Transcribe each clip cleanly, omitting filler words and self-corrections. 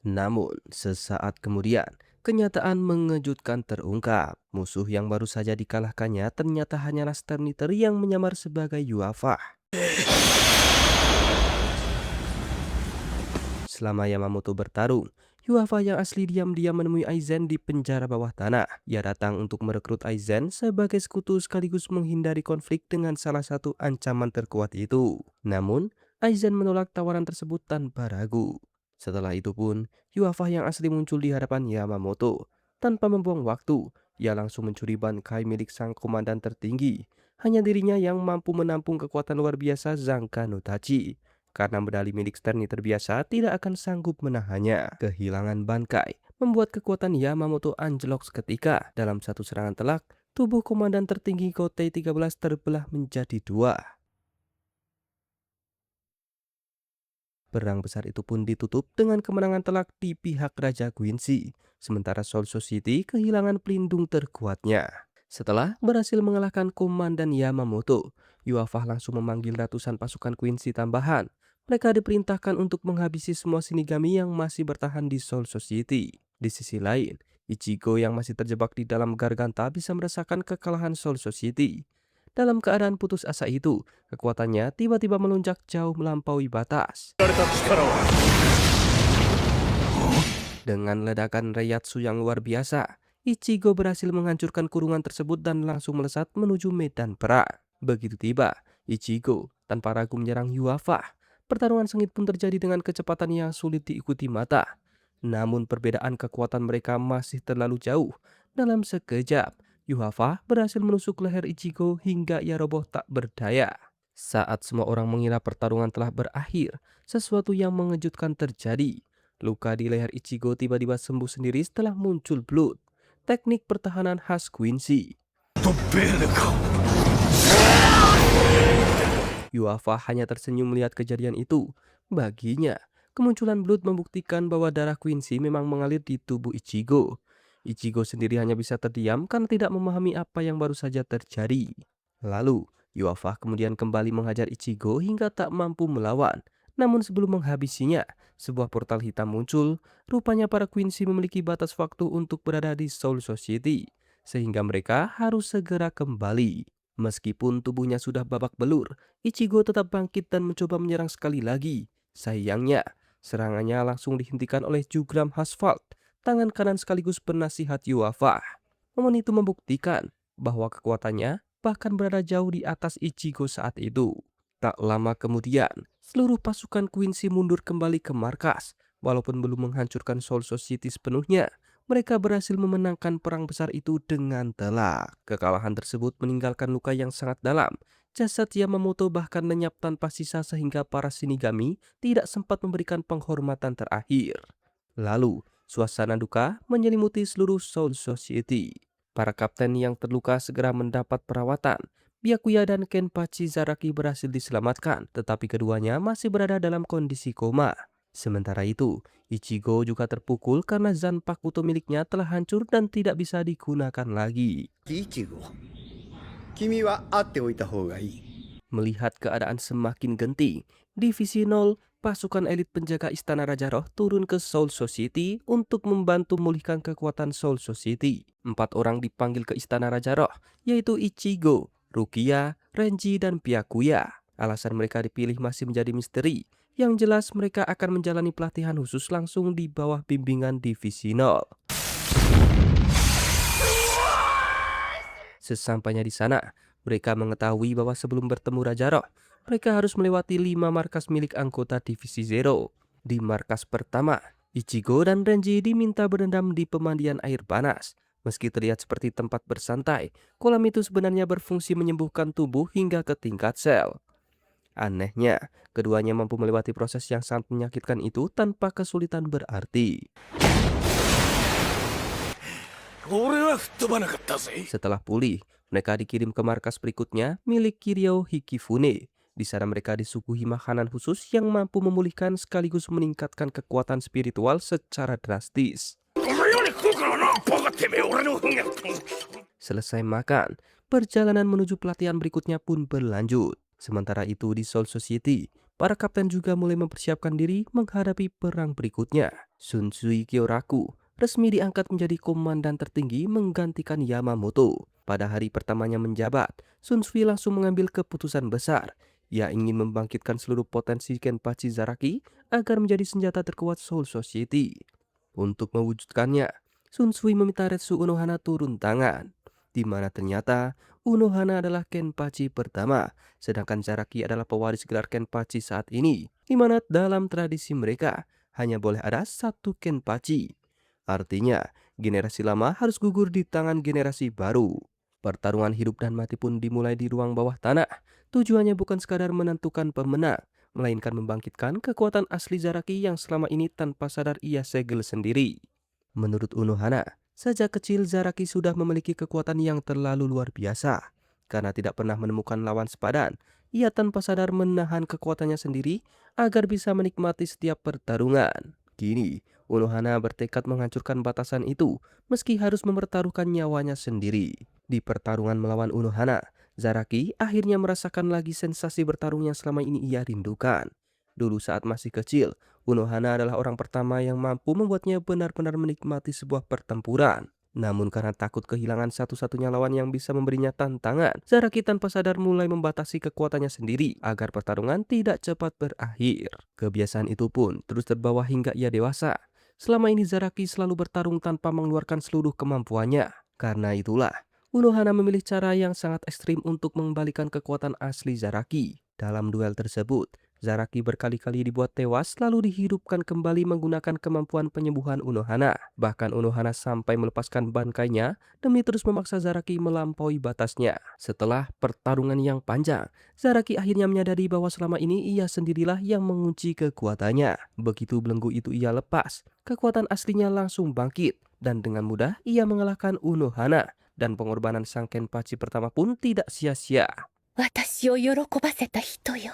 Namun, sesaat kemudian, kenyataan mengejutkan terungkap. Musuh yang baru saja dikalahkannya ternyata hanyalah Sternitter yang menyamar sebagai Yuafah. Selama Yamamoto bertarung, Yuafah yang asli diam-diam menemui Aizen di penjara bawah tanah. Ia datang untuk merekrut Aizen sebagai sekutu sekaligus menghindari konflik dengan salah satu ancaman terkuat itu. Namun, Aizen menolak tawaran tersebut tanpa ragu. Setelah itu pun, Yuafah yang asli muncul di hadapan Yamamoto. Tanpa membuang waktu, ia langsung mencuri Bankai milik sang komandan tertinggi. Hanya dirinya yang mampu menampung kekuatan luar biasa Zanka no Tachi. Karena medali milik Sterni terbiasa tidak akan sanggup menahannya. Kehilangan Bankai membuat kekuatan Yamamoto anjlok seketika. Dalam satu serangan telak, tubuh komandan tertinggi Kotei 13 terbelah menjadi dua. Perang besar itu pun ditutup dengan kemenangan telak di pihak Raja Quincy, sementara Soul Society kehilangan pelindung terkuatnya. Setelah berhasil mengalahkan komandan Yamamoto, Yuafah langsung memanggil ratusan pasukan Quincy tambahan. Mereka diperintahkan untuk menghabisi semua Shinigami yang masih bertahan di Soul Society. Di sisi lain, Ichigo yang masih terjebak di dalam Garganta bisa merasakan kekalahan Soul Society. Dalam keadaan putus asa itu, kekuatannya tiba-tiba melonjak jauh melampaui batas. Dengan ledakan Reiatsu yang luar biasa, Ichigo berhasil menghancurkan kurungan tersebut dan langsung melesat menuju medan perang. Begitu tiba, Ichigo tanpa ragu menyerang Yuafah. Pertarungan sengit pun terjadi dengan kecepatan yang sulit diikuti mata. Namun perbedaan kekuatan mereka masih terlalu jauh. Dalam sekejap, Yuafah berhasil menusuk leher Ichigo hingga ia roboh tak berdaya. Saat semua orang mengira pertarungan telah berakhir, sesuatu yang mengejutkan terjadi. Luka di leher Ichigo tiba-tiba sembuh sendiri setelah muncul blood. Teknik pertahanan khas Quincy. Yuafah hanya tersenyum melihat kejadian itu. Baginya, kemunculan blood membuktikan bahwa darah Quincy memang mengalir di tubuh Ichigo. Ichigo sendiri hanya bisa terdiam karena tidak memahami apa yang baru saja terjadi. Lalu, Yuafah kemudian kembali menghajar Ichigo hingga tak mampu melawan. Namun sebelum menghabisinya, sebuah portal hitam muncul. Rupanya para Quincy memiliki batas waktu untuk berada di Soul Society, sehingga mereka harus segera kembali. Meskipun tubuhnya sudah babak belur, Ichigo tetap bangkit dan mencoba menyerang sekali lagi. Sayangnya, serangannya langsung dihentikan oleh Jugram Asphalt, tangan kanan sekaligus penasihat Yuafah. Momen itu membuktikan bahwa kekuatannya bahkan berada jauh di atas Ichigo saat itu. Tak lama kemudian, seluruh pasukan Quincy mundur kembali ke markas. Walaupun belum menghancurkan Soul Society sepenuhnya, mereka berhasil memenangkan perang besar itu dengan telak. Kekalahan tersebut meninggalkan luka yang sangat dalam. Jasad Yamamoto bahkan lenyap tanpa sisa sehingga para Shinigami tidak sempat memberikan penghormatan terakhir. Lalu, suasana duka menyelimuti seluruh Soul Society. Para kapten yang terluka segera mendapat perawatan. Byakuya dan Kenpachi Zaraki berhasil diselamatkan, tetapi keduanya masih berada dalam kondisi koma. Sementara itu, Ichigo juga terpukul karena Zanpakuto miliknya telah hancur dan tidak bisa digunakan lagi. イチゴ、君は会っておいた方がいい。 Melihat keadaan semakin genting, Divisi 0, pasukan elit penjaga Istana Raja Roh turun ke Soul Society untuk membantu memulihkan kekuatan Soul Society. 4 orang dipanggil ke Istana Raja Roh, yaitu Ichigo, Rukia, Renji, dan Byakuya. Alasan mereka dipilih masih menjadi misteri. Yang jelas mereka akan menjalani pelatihan khusus langsung di bawah bimbingan Divisi 0. Sesampainya di sana, mereka mengetahui bahwa sebelum bertemu Raja Roh, mereka harus melewati 5 markas milik anggota Divisi 0. Di markas pertama, Ichigo dan Renji diminta berendam di pemandian air panas. Meski terlihat seperti tempat bersantai, kolam itu sebenarnya berfungsi menyembuhkan tubuh hingga ke tingkat sel. Anehnya, keduanya mampu melewati proses yang sangat menyakitkan itu tanpa kesulitan berarti. Setelah pulih, mereka dikirim ke markas berikutnya milik Kiryu Hikifune. Di sana mereka disuguhi makanan khusus yang mampu memulihkan sekaligus meningkatkan kekuatan spiritual secara drastis. Selesai makan, perjalanan menuju pelatihan berikutnya pun berlanjut. Sementara itu di Soul Society, para kapten juga mulai mempersiapkan diri menghadapi perang berikutnya. Shunsui Kyoraku resmi diangkat menjadi komandan tertinggi menggantikan Yamamoto. Pada hari pertamanya menjabat, Shunsui langsung mengambil keputusan besar. Ia ingin membangkitkan seluruh potensi Kenpachi Zaraki agar menjadi senjata terkuat Soul Society. Untuk mewujudkannya, Shunsui meminta Retsu Unohana turun tangan, di mana ternyata Unohana adalah Kenpachi pertama, sedangkan Zaraki adalah pewaris gelar Kenpachi saat ini, di mana dalam tradisi mereka hanya boleh ada satu Kenpachi. Artinya, generasi lama harus gugur di tangan generasi baru. Pertarungan hidup dan mati pun dimulai di ruang bawah tanah. Tujuannya bukan sekadar menentukan pemenang, melainkan membangkitkan kekuatan asli Zaraki yang selama ini tanpa sadar ia segel sendiri. Menurut Unohana, sejak kecil Zaraki sudah memiliki kekuatan yang terlalu luar biasa. Karena tidak pernah menemukan lawan sepadan, ia tanpa sadar menahan kekuatannya sendiri agar bisa menikmati setiap pertarungan. Kini, Unohana bertekad menghancurkan batasan itu meski harus mempertaruhkan nyawanya sendiri. Di pertarungan melawan Unohana, Zaraki akhirnya merasakan lagi sensasi bertarung yang selama ini ia rindukan. Dulu saat masih kecil, Unohana adalah orang pertama yang mampu membuatnya benar-benar menikmati sebuah pertempuran. Namun karena takut kehilangan satu-satunya lawan yang bisa memberinya tantangan, Zaraki tanpa sadar mulai membatasi kekuatannya sendiri agar pertarungan tidak cepat berakhir. Kebiasaan itu pun terus terbawa hingga ia dewasa. Selama ini Zaraki selalu bertarung tanpa mengeluarkan seluruh kemampuannya. Karena itulah, Unohana memilih cara yang sangat ekstrim untuk mengembalikan kekuatan asli Zaraki. Dalam duel tersebut, Zaraki berkali-kali dibuat tewas lalu dihidupkan kembali menggunakan kemampuan penyembuhan Unohana. Bahkan Unohana sampai melepaskan bangkainya demi terus memaksa Zaraki melampaui batasnya. Setelah pertarungan yang panjang, Zaraki akhirnya menyadari bahwa selama ini ia sendirilah yang mengunci kekuatannya. Begitu belenggu itu ia lepas, kekuatan aslinya langsung bangkit dan dengan mudah ia mengalahkan Unohana. Dan pengorbanan sang Kenpachi pertama pun tidak sia-sia. 私を喜ばせた人よ。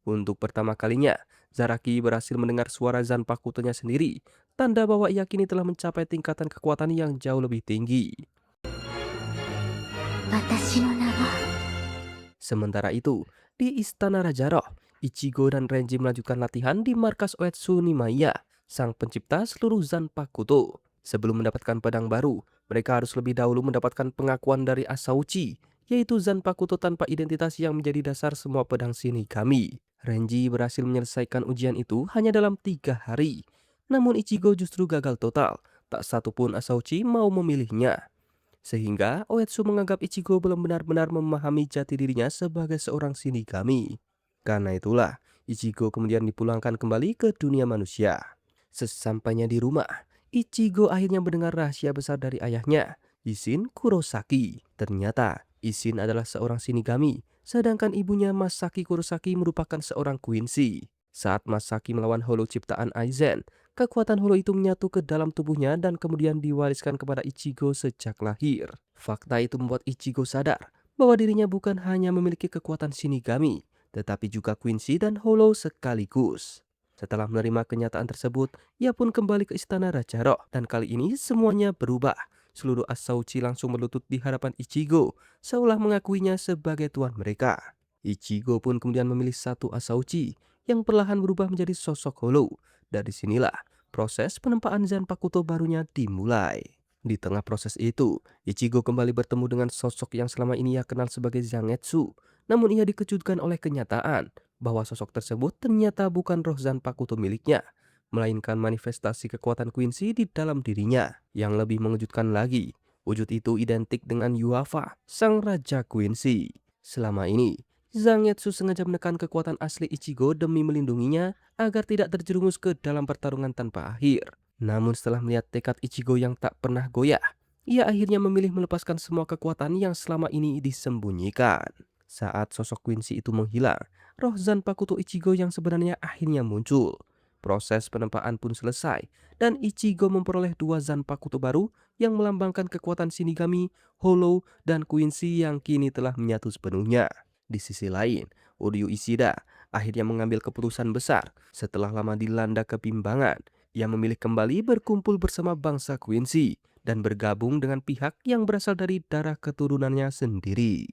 Untuk pertama kalinya, Zaraki berhasil mendengar suara Zanpakutonya sendiri, tanda bahwa ia kini telah mencapai tingkatan kekuatan yang jauh lebih tinggi. 私の名は Sementara itu, di Istana Raja Roh, Ichigo dan Renji melanjutkan latihan di markas Uetsu Nimaiya, sang pencipta seluruh Zanpakuto. Sebelum mendapatkan pedang baru, mereka harus lebih dahulu mendapatkan pengakuan dari Asauchi, yaitu Zanpakuto tanpa identitas yang menjadi dasar semua pedang Shinigami. Renji berhasil menyelesaikan ujian itu hanya dalam 3 hari. Namun Ichigo justru gagal total, tak satu pun Asauchi mau memilihnya. Sehingga Oetsu menganggap Ichigo belum benar-benar memahami jati dirinya sebagai seorang Shinigami. Karena itulah, Ichigo kemudian dipulangkan kembali ke dunia manusia. Sesampainya di rumah, Ichigo akhirnya mendengar rahasia besar dari ayahnya, Isshin Kurosaki. Ternyata, Isshin adalah seorang Shinigami, sedangkan ibunya Masaki Kurosaki merupakan seorang Quincy. Saat Masaki melawan Holo ciptaan Aizen, kekuatan Holo itu menyatu ke dalam tubuhnya dan kemudian diwariskan kepada Ichigo sejak lahir. Fakta itu membuat Ichigo sadar bahwa dirinya bukan hanya memiliki kekuatan Shinigami, tetapi juga Quincy dan Holo sekaligus. Setelah menerima kenyataan tersebut, ia pun kembali ke Istana Raja Roh dan kali ini semuanya berubah. Seluruh Asauchi langsung berlutut di hadapan Ichigo, seolah mengakuinya sebagai tuan mereka. Ichigo pun kemudian memilih satu Asauchi yang perlahan berubah menjadi sosok Holo. Dari sinilah proses penempaan Zanpakuto barunya dimulai. Di tengah proses itu, Ichigo kembali bertemu dengan sosok yang selama ini ia kenal sebagai Zangetsu. Namun ia dikejutkan oleh kenyataan bahwa sosok tersebut ternyata bukan roh Zanpakuto miliknya, melainkan manifestasi kekuatan Quincy di dalam dirinya. Yang lebih mengejutkan lagi, wujud itu identik dengan Yuafa, sang raja Quincy. Selama ini, Zangetsu sengaja menekan kekuatan asli Ichigo demi melindunginya agar tidak terjerumus ke dalam pertarungan tanpa akhir. Namun setelah melihat tekad Ichigo yang tak pernah goyah, ia akhirnya memilih melepaskan semua kekuatan yang selama ini disembunyikan. Saat sosok Quincy itu menghilang, roh Zanpakuto Ichigo yang sebenarnya akhirnya muncul. Proses penempaan pun selesai, dan Ichigo memperoleh 2 Zanpakuto baru yang melambangkan kekuatan Shinigami, Holo, dan Quincy yang kini telah menyatu sepenuhnya. Di sisi lain, Uryu Ishida akhirnya mengambil keputusan besar setelah lama dilanda kebimbangan. Ia memilih kembali berkumpul bersama bangsa Quincy dan bergabung dengan pihak yang berasal dari darah keturunannya sendiri.